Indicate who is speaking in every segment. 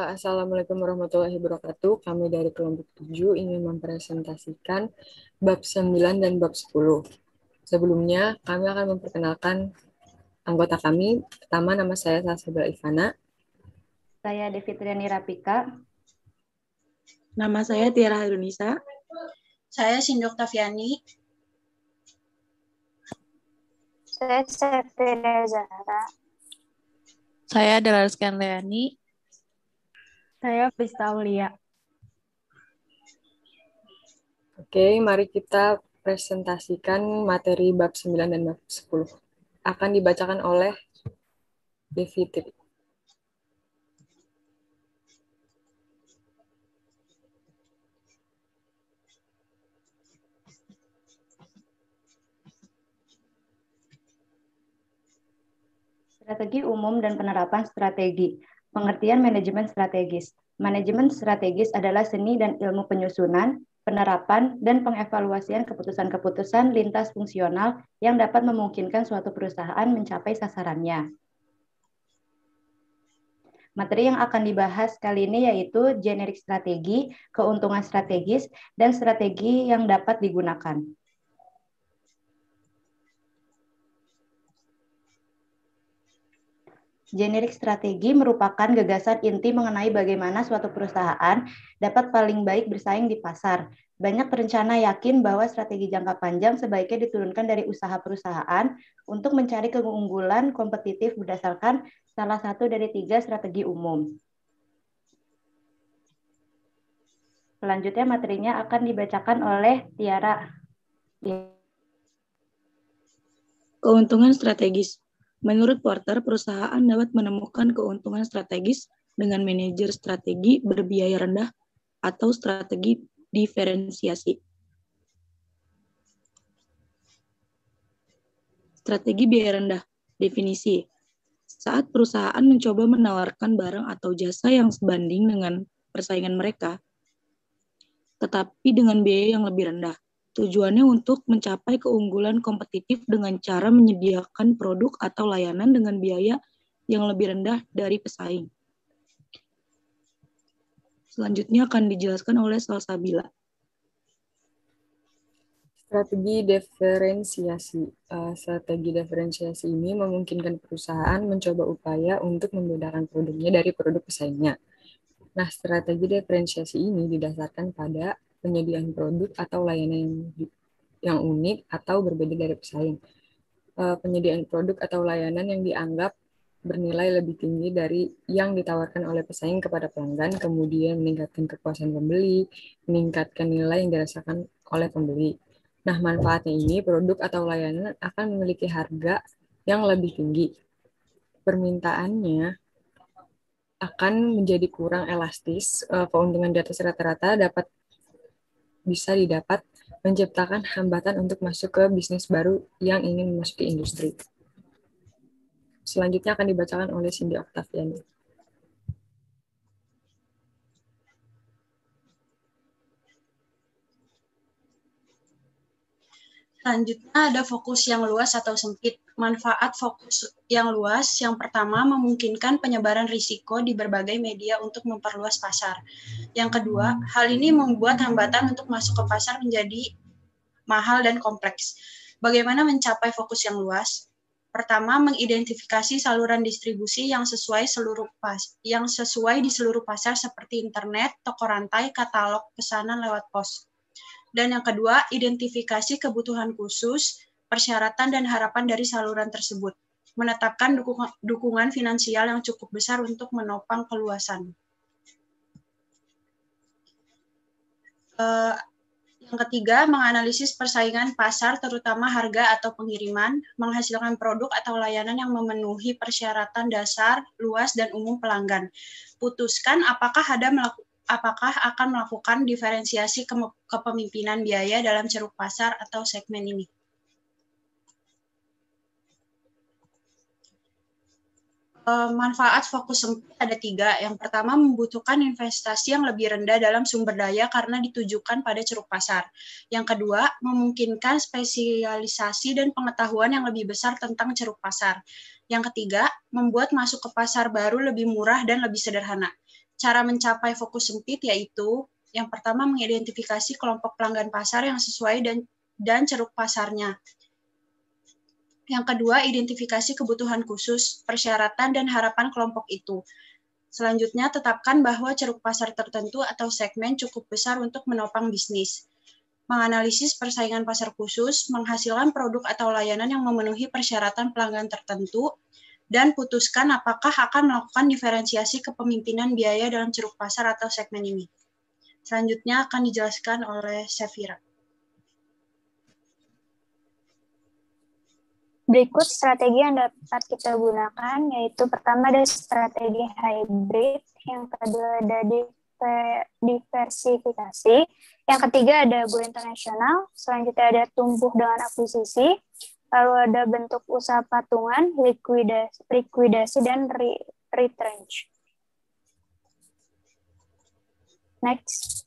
Speaker 1: Assalamualaikum warahmatullahi wabarakatuh. Kami dari kelompok 7 ingin mempresentasikan bab 9 dan bab 10. Sebelumnya, kami akan memperkenalkan anggota kami. Pertama, nama saya Salsabila Ivana.
Speaker 2: Saya Devitriani Rapika.
Speaker 3: Nama saya Tiara Harunisa.
Speaker 4: Saya Sindok Tafiani.
Speaker 5: Saya Septiana Zahra.
Speaker 6: Saya Delarska Leani.
Speaker 2: Saya Prista Aulia.
Speaker 1: Oke, mari kita presentasikan materi bab 9 dan bab 10. Akan dibacakan oleh Devitri.
Speaker 2: Strategi umum dan penerapan strategi. Pengertian manajemen strategis. Manajemen strategis adalah seni dan ilmu penyusunan, penerapan, dan pengevaluasian keputusan-keputusan lintas fungsional yang dapat memungkinkan suatu perusahaan mencapai sasarannya. Materi yang akan dibahas kali ini yaitu generik strategi, keuntungan strategis, dan strategi yang dapat digunakan. Generik strategi merupakan gagasan inti mengenai bagaimana suatu perusahaan dapat paling baik bersaing di pasar. Banyak perencana yakin bahwa strategi jangka panjang sebaiknya diturunkan dari usaha perusahaan untuk mencari keunggulan kompetitif berdasarkan salah satu dari 3 strategi umum. Selanjutnya materinya akan dibacakan oleh Tiara.
Speaker 3: Keuntungan strategis. Menurut Porter, perusahaan dapat menemukan keuntungan strategis dengan manajer strategi berbiaya rendah atau strategi diferensiasi. Strategi biaya rendah. Definisi. Saat perusahaan mencoba menawarkan barang atau jasa yang sebanding dengan persaingan mereka, tetapi dengan biaya yang lebih rendah. Tujuannya untuk mencapai keunggulan kompetitif dengan cara menyediakan produk atau layanan dengan biaya yang lebih rendah dari pesaing. Selanjutnya akan dijelaskan oleh Salsabila.
Speaker 1: Strategi diferensiasi. Strategi diferensiasi ini memungkinkan perusahaan mencoba upaya untuk membedakan produknya dari produk pesaingnya. Nah, strategi diferensiasi ini didasarkan pada penyediaan produk atau layanan yang unik atau berbeda dari pesaing. Penyediaan produk atau layanan yang dianggap bernilai lebih tinggi dari yang ditawarkan oleh pesaing kepada pelanggan, kemudian meningkatkan kepuasan pembeli, meningkatkan nilai yang dirasakan oleh pembeli. Nah, manfaatnya ini, produk atau layanan akan memiliki harga yang lebih tinggi. Permintaannya akan menjadi kurang elastis, keuntungan di atas rata-rata bisa didapat menciptakan hambatan untuk masuk ke bisnis baru yang ingin memasuki industri. Selanjutnya akan dibacakan oleh Cindy Octaviani.
Speaker 4: Selanjutnya ada fokus yang luas atau sempit. Manfaat fokus yang luas yang pertama memungkinkan penyebaran risiko di berbagai media untuk memperluas pasar. Yang kedua, hal ini membuat hambatan untuk masuk ke pasar menjadi mahal dan kompleks. Bagaimana mencapai fokus yang luas? Pertama, mengidentifikasi saluran distribusi yang sesuai di seluruh pasar seperti internet, toko rantai, katalog pesanan lewat pos. Dan yang kedua, identifikasi kebutuhan khusus, persyaratan dan harapan dari saluran tersebut. Menetapkan dukungan finansial yang cukup besar untuk menopang keluasan. Yang ketiga, menganalisis persaingan pasar, terutama harga atau pengiriman, menghasilkan produk atau layanan yang memenuhi persyaratan dasar, luas, dan umum pelanggan. Putuskan apakah akan melakukan diferensiasi kepemimpinan biaya dalam ceruk pasar atau segmen ini. Manfaat fokus sempit ada 3. Yang pertama, membutuhkan investasi yang lebih rendah dalam sumber daya karena ditujukan pada ceruk pasar. Yang kedua, memungkinkan spesialisasi dan pengetahuan yang lebih besar tentang ceruk pasar. Yang ketiga, membuat masuk ke pasar baru lebih murah dan lebih sederhana. Cara mencapai fokus sempit yaitu yang pertama mengidentifikasi kelompok pelanggan pasar yang sesuai dan ceruk pasarnya. Yang kedua, identifikasi kebutuhan khusus, persyaratan, dan harapan kelompok itu. Selanjutnya, tetapkan bahwa ceruk pasar tertentu atau segmen cukup besar untuk menopang bisnis. Menganalisis persaingan pasar khusus, menghasilkan produk atau layanan yang memenuhi persyaratan pelanggan tertentu, dan putuskan apakah akan melakukan diferensiasi kepemimpinan biaya dalam ceruk pasar atau segmen ini. Selanjutnya akan dijelaskan oleh Safira.
Speaker 5: Berikut strategi yang dapat kita gunakan, yaitu pertama ada strategi hybrid, yang kedua ada diversifikasi, yang ketiga ada go internasional, selanjutnya ada tumbuh dengan akuisisi, lalu ada bentuk usaha patungan, likuidasi dan retrench. Next.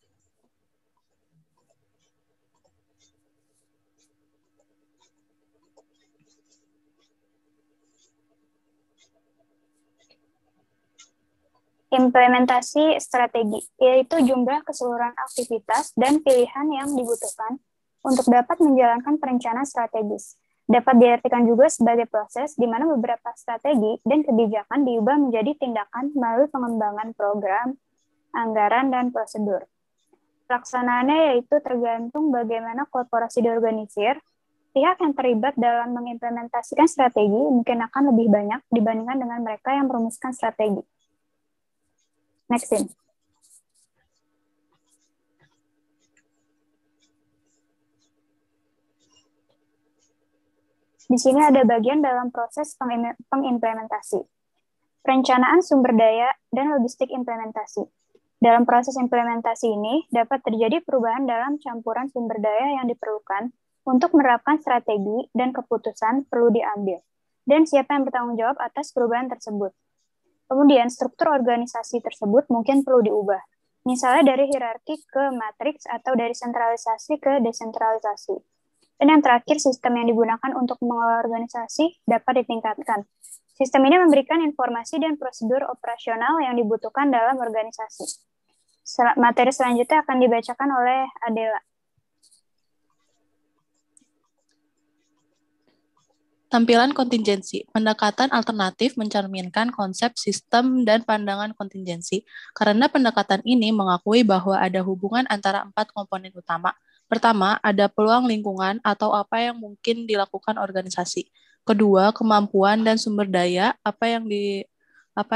Speaker 5: Implementasi strategi, yaitu jumlah keseluruhan aktivitas dan pilihan yang dibutuhkan untuk dapat menjalankan perencanaan strategis. Dapat diartikan juga sebagai proses di mana beberapa strategi dan kebijakan diubah menjadi tindakan melalui pengembangan program, anggaran, dan prosedur. Pelaksanaannya yaitu tergantung bagaimana korporasi diorganisir. Pihak yang terlibat dalam mengimplementasikan strategi mungkin akan lebih banyak dibandingkan dengan mereka yang merumuskan strategi. Next in. Di sini ada bagian dalam proses pengimplementasi. Perencanaan sumber daya dan logistik implementasi. Dalam proses implementasi ini, dapat terjadi perubahan dalam campuran sumber daya yang diperlukan untuk menerapkan strategi dan keputusan perlu diambil, dan siapa yang bertanggung jawab atas perubahan tersebut. Kemudian, struktur organisasi tersebut mungkin perlu diubah, misalnya dari hierarki ke matriks atau dari sentralisasi ke desentralisasi. Dan yang terakhir, sistem yang digunakan untuk mengelola organisasi dapat ditingkatkan. Sistem ini memberikan informasi dan prosedur operasional yang dibutuhkan dalam organisasi. Materi selanjutnya akan dibacakan oleh Adela.
Speaker 6: Tampilan kontingensi. Pendekatan alternatif mencerminkan konsep sistem dan pandangan kontingensi, karena pendekatan ini mengakui bahwa ada hubungan antara 4 komponen utama. Pertama, ada peluang lingkungan atau apa yang mungkin dilakukan organisasi. Kedua, kemampuan dan sumber daya, apa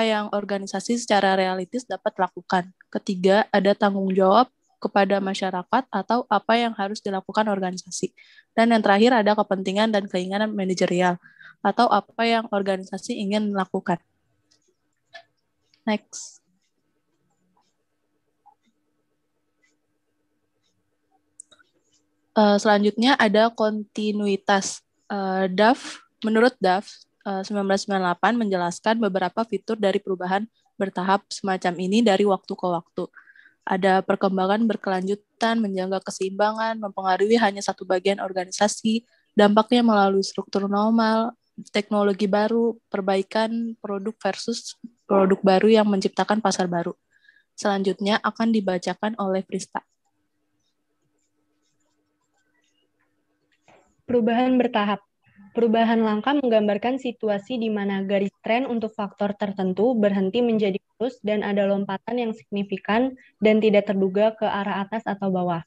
Speaker 6: yang organisasi secara realistis dapat lakukan. Ketiga, ada tanggung jawab kepada masyarakat atau apa yang harus dilakukan organisasi. Dan yang terakhir ada kepentingan dan keinginan manajerial atau apa yang organisasi ingin lakukan. Next. Selanjutnya ada kontinuitas. Menurut Duff, 1998 menjelaskan beberapa fitur dari perubahan bertahap semacam ini dari waktu ke waktu. Ada perkembangan berkelanjutan, menjaga keseimbangan, mempengaruhi hanya satu bagian organisasi, dampaknya melalui struktur normal, teknologi baru, perbaikan produk versus produk baru yang menciptakan pasar baru. Selanjutnya akan dibacakan oleh Prista.
Speaker 7: Perubahan bertahap. Perubahan langkah menggambarkan situasi di mana garis tren untuk faktor tertentu berhenti menjadi lurus dan ada lompatan yang signifikan dan tidak terduga ke arah atas atau bawah.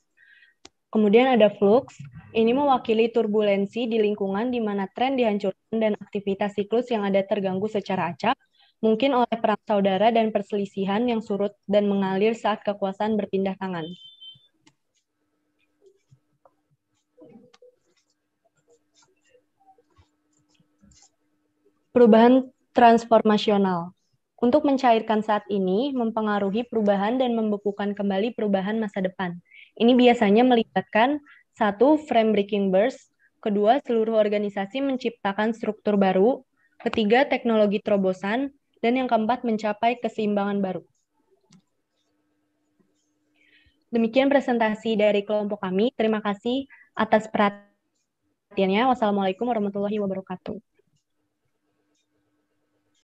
Speaker 7: Kemudian ada flux, ini mewakili turbulensi di lingkungan di mana tren dihancurkan dan aktivitas siklus yang ada terganggu secara acak, mungkin oleh perang saudara dan perselisihan yang surut dan mengalir saat kekuasaan berpindah tangan. Perubahan transformasional. Untuk mencairkan saat ini, mempengaruhi perubahan dan membekukan kembali perubahan masa depan. Ini biasanya melibatkan 1. Frame breaking burst, 2. Seluruh organisasi menciptakan struktur baru, 3. Teknologi terobosan, dan yang keempat mencapai keseimbangan baru. Demikian presentasi dari kelompok kami. Terima kasih atas perhatiannya. Wassalamualaikum warahmatullahi wabarakatuh.